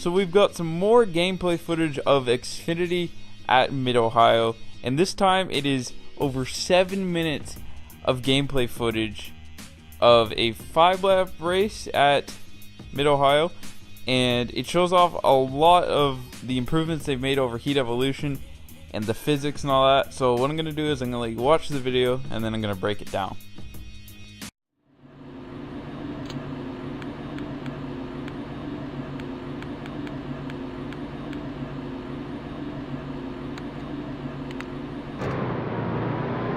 So we've got some more gameplay footage of Xfinity at Mid-Ohio, and this time it is over 7 minutes of gameplay footage of a 5-lap race at Mid-Ohio, and it shows off a lot of the improvements they've made over heat evolution and the physics and all that. So what I'm going to do is I'm going to let you watch the video and then I'm going to break it down.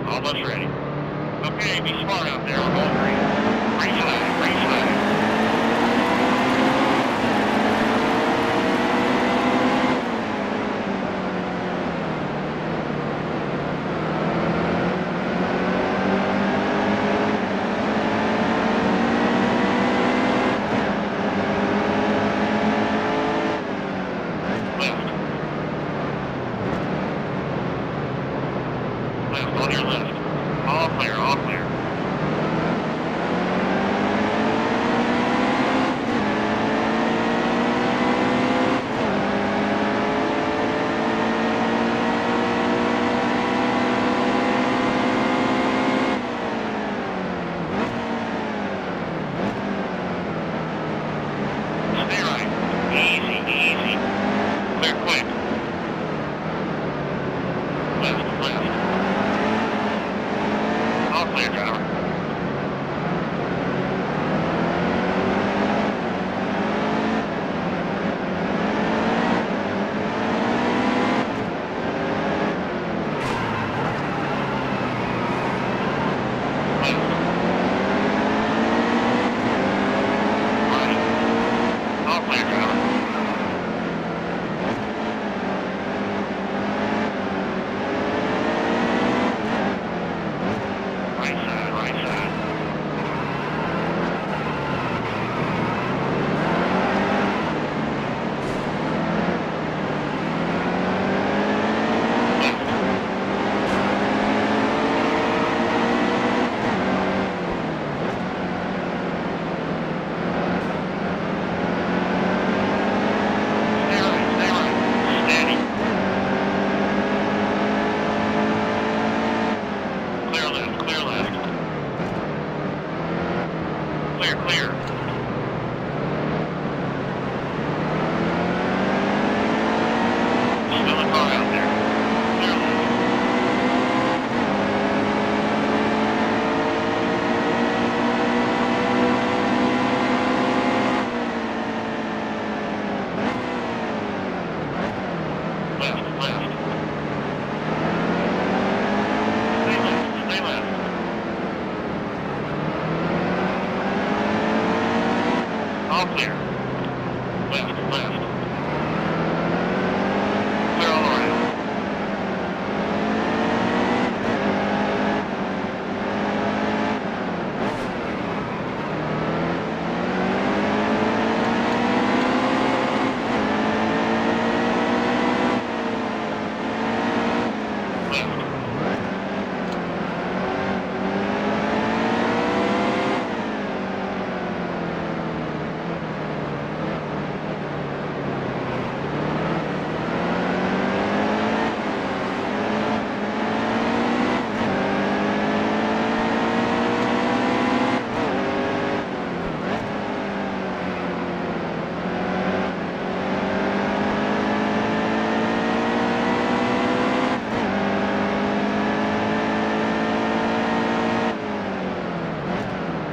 Almost ready. Okay, be smart out there. We're all green. Green flag, green flag. Left, on your left. All clear, all clear. Stay right. Easy, easy. Clear quick. Left, left. All clear, driver. Clear. Still a car out there. Clear left. Left, left. Stay left, stay left. All clear. Left, left. Clear all around.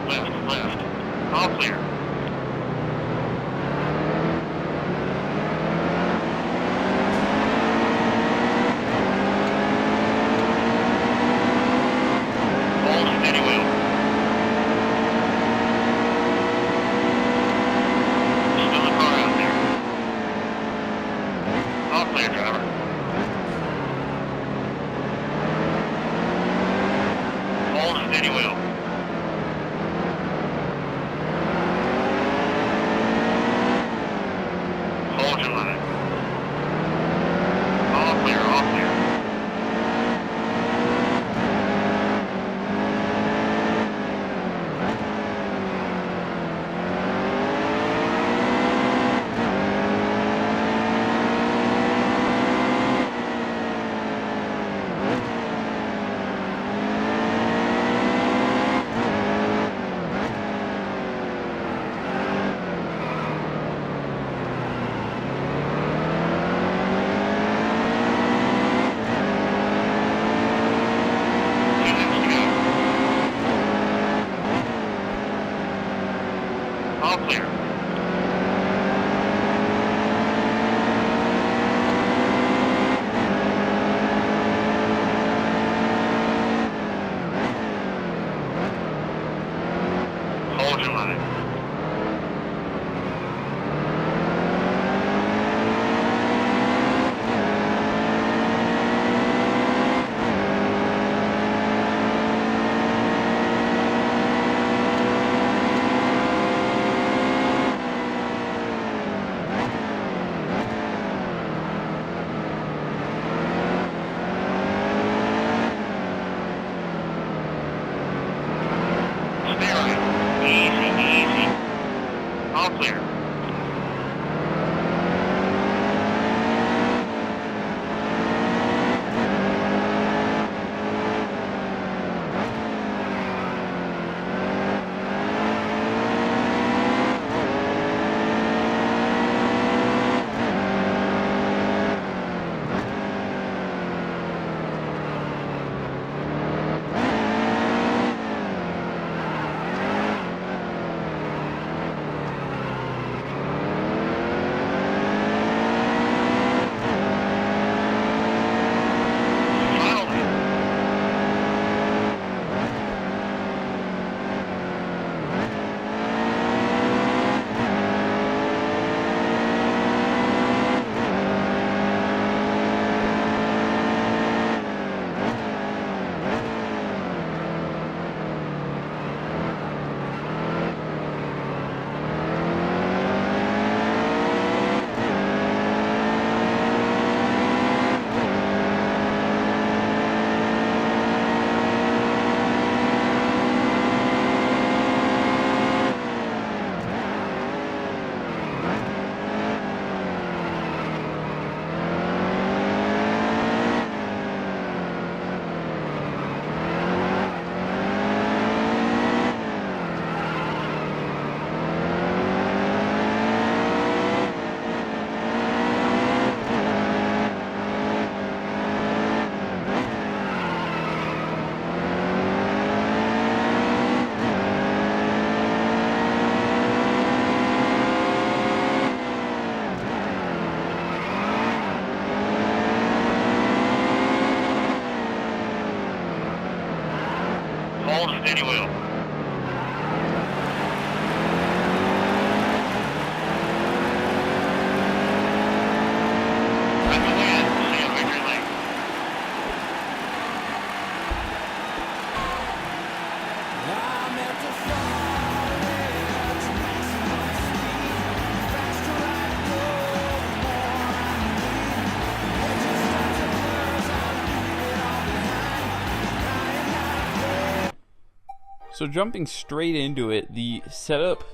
Left. Left. All clear. Hold steady wheel. Still a car out there. All clear, driver. Hold steady wheel. All clear. Hold your line. Stay right. Easy, easy. All clear. Finally. Hold steady wheel. That's the win. See you victory lane. So jumping straight into it, the setup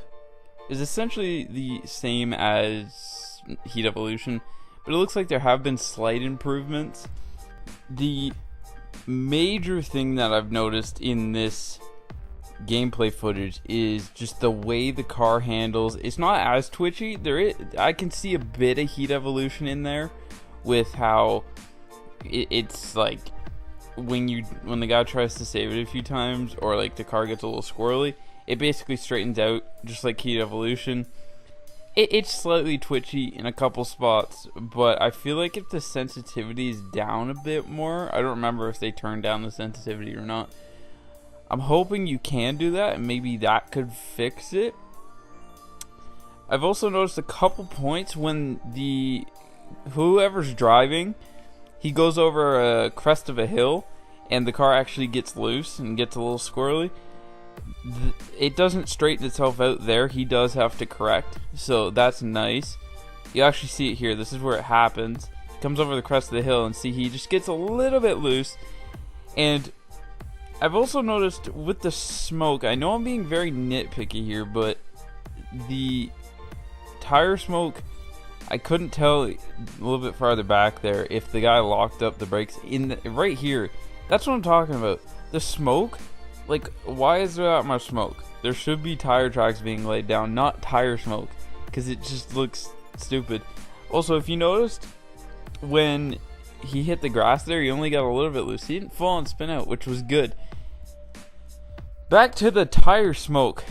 is essentially the same as Heat Evolution, but it looks like there have been slight improvements. The major thing that I've noticed in this gameplay footage is just the way the car handles. It's not as twitchy. I can see a bit of Heat Evolution in there with how it's like when the guy tries to save it a few times, or like the car gets a little squirrely, it basically straightens out just like Heat Evolution. It's slightly twitchy in a couple spots, but I feel like if the sensitivity is down a bit more, I don't remember if they turned down the sensitivity or not. I'm hoping you can do that, and maybe that could fix it. I've also noticed a couple points when whoever's driving, he goes over a crest of a hill, and the car actually gets loose and gets a little squirrely. It doesn't straighten itself out there. He does have to correct, so that's nice. You actually see it here. This is where it happens. He comes over the crest of the hill, and see, he just gets a little bit loose. And I've also noticed with the smoke, I know I'm being very nitpicky here, but the tire smoke, I couldn't tell a little bit farther back there if the guy locked up the brakes right here. That's what I'm talking about. The smoke, like, why is there that much smoke? There should be tire tracks being laid down, not tire smoke, because it just looks stupid. Also, if you noticed, when he hit the grass there, he only got a little bit loose. He didn't fall and spin out, which was good. Back to the tire smoke.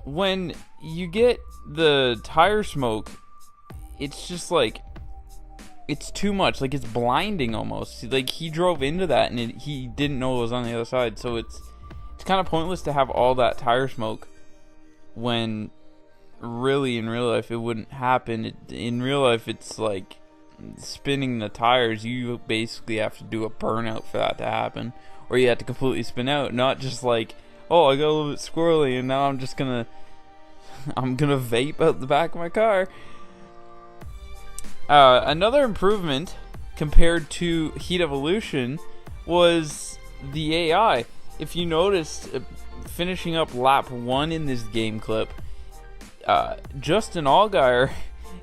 when you get the tire smoke, it's just like, it's too much. Like, it's blinding almost. Like, he drove into that and he didn't know it was on the other side. So it's kind of pointless to have all that tire smoke when really in real life it wouldn't happen. In real life, it's like spinning the tires. You basically have to do a burnout for that to happen, or you have to completely spin out. Not just like, oh, I got a little bit squirrely and now I'm gonna vape out the back of my car. Another improvement compared to Heat Evolution was the AI. If you noticed, finishing up lap 1 in this game clip, Justin Allgaier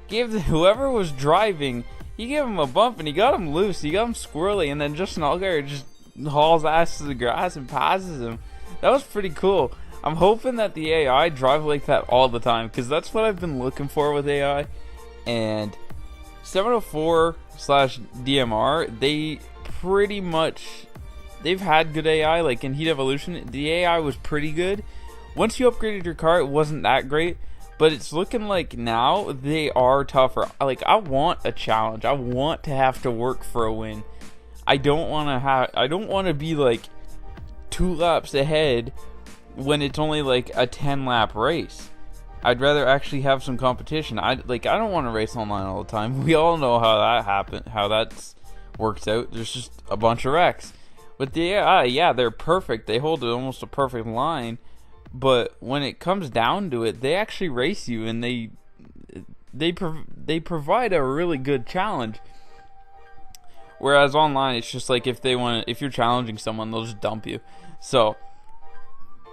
gave whoever was driving, he gave him a bump and he got him loose, he got him squirrely, and then Justin Allgaier just hauls ass to the grass and passes him. That was pretty cool. I'm hoping that the AI drive like that all the time, because that's what I've been looking for with AI. And 704/DMR, they pretty much, they've had good AI. Like in Heat Evolution, the AI was pretty good. Once you upgraded your car, it wasn't that great, but it's looking like now they are tougher. Like, I want a challenge. I want to have to work for a win. I don't want to be like 2 laps ahead when it's only like a 10-lap race. I'd rather actually have some competition. I don't want to race online all the time. We all know how that happened, how that's works out. There's just a bunch of wrecks. With the AI, yeah, they're perfect. They hold almost a perfect line. But when it comes down to it, they actually race you, and they provide a really good challenge. Whereas online, it's just like if you're challenging someone, they'll just dump you. So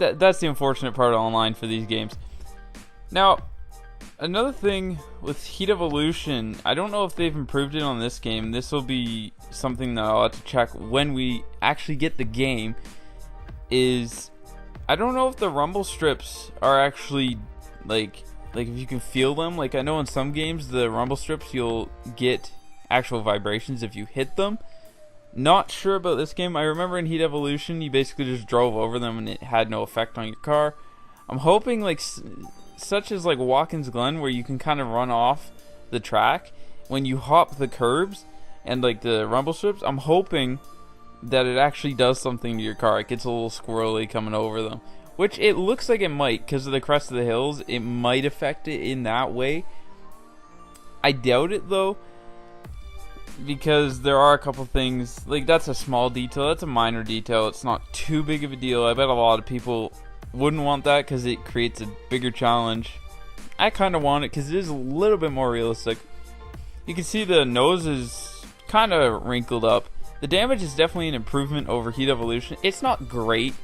that's the unfortunate part of online for these games. Now, another thing with Heat Evolution, I don't know if they've improved it on this game. This will be something that I'll have to check when we actually get the game. Is I don't know if the rumble strips are actually like if you can feel them. Like, I know in some games the rumble strips you'll get actual vibrations if you hit them. Not sure about this game. I remember in Heat Evolution you basically just drove over them and it had no effect on your car. I'm hoping like such as like Watkins Glen, where you can kind of run off the track when you hop the curbs and like the rumble strips. I'm hoping that it actually does something to your car. It gets a little squirrely coming over them, which it looks like it might because of the crest of the hills. It might affect it in that way. I doubt it though, because there are a couple things, like that's a small detail, that's a minor detail, it's not too big of a deal. I bet a lot of people wouldn't want that because it creates a bigger challenge. I kind of want it because it is a little bit more realistic. You can see the nose is kind of wrinkled up. The damage is definitely an improvement over Heat Evolution. It's not great,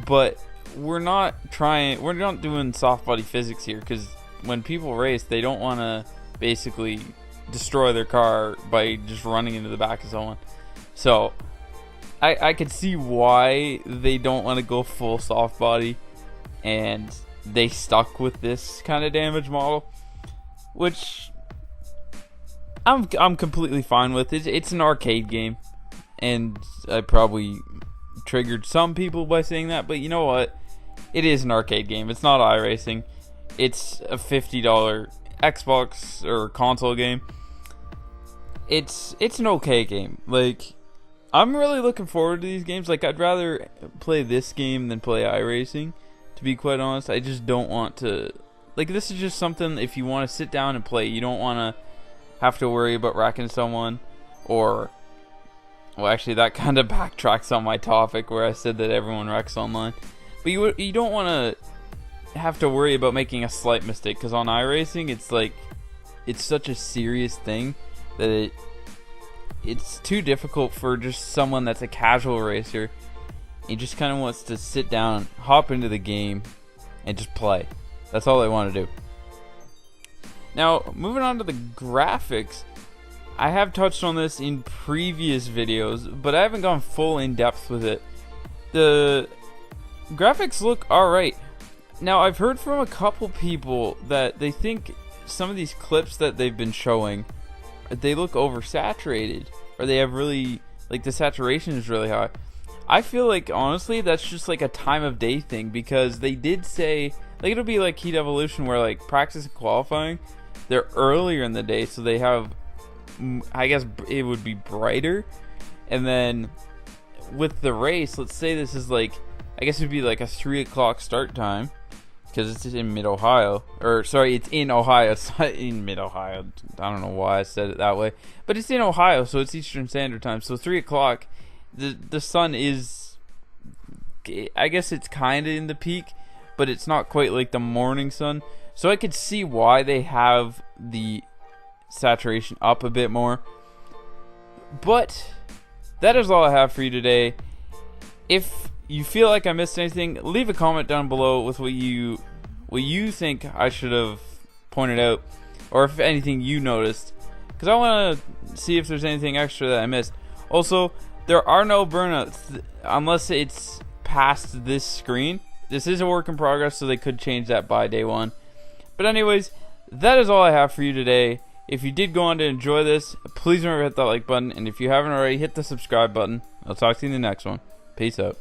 but we're not doing soft body physics here, because when people race, they don't want to basically destroy their car by just running into the back of someone. So I could see why they don't want to go full soft body, and they stuck with this kind of damage model, which I'm completely fine with. It's an arcade game, and I probably triggered some people by saying that, but you know what? It is an arcade game. It's not iRacing. It's a $50 Xbox or console game. It's an okay game. Like, I'm really looking forward to these games. Like, I'd rather play this game than play iRacing, to be quite honest. I just don't want to, like, this is just something if you want to sit down and play. You don't want to have to worry about wrecking someone, or, well, actually that kind of backtracks on my topic where I said that everyone wrecks online. But you don't want to have to worry about making a slight mistake, because on iRacing it's like, it's such a serious thing that it's too difficult for just someone that's a casual racer. He just kind of wants to sit down, hop into the game, and just play. That's all they want to do. Now, moving on to the graphics, I have touched on this in previous videos, but I haven't gone full in depth with it. The graphics look alright. Now, I've heard from a couple people that they think some of these clips that they've been showing, they look oversaturated, or they have really, like, the saturation is really high. I feel like, honestly, that's just like a time of day thing, because they did say like it'll be like Heat Evolution, where like practice and qualifying, they're earlier in the day, so they have, I guess it would be brighter. And then with the race, let's say this is like, I guess it'd be like a 3 o'clock start time, because it's in mid-Ohio. Or, sorry, it's in Ohio. It's not in mid-Ohio. I don't know why I said it that way. But it's in Ohio, so it's Eastern Standard Time. So 3 o'clock, the sun is, I guess it's kind of in the peak, but it's not quite like the morning sun. So I could see why they have the saturation up a bit more. But that is all I have for you today. If you feel like I missed anything, leave a comment down below with what you think I should have pointed out, or if anything you noticed, because I want to see if there's anything extra that I missed. Also, there are no burnouts unless it's past this screen. This is a work in progress, so they could change that by day one. But anyways, that is all I have for you today. If you did go on to enjoy this, please remember to hit that like button, and if you haven't already, hit the subscribe button. I'll talk to you in the next one. Peace out.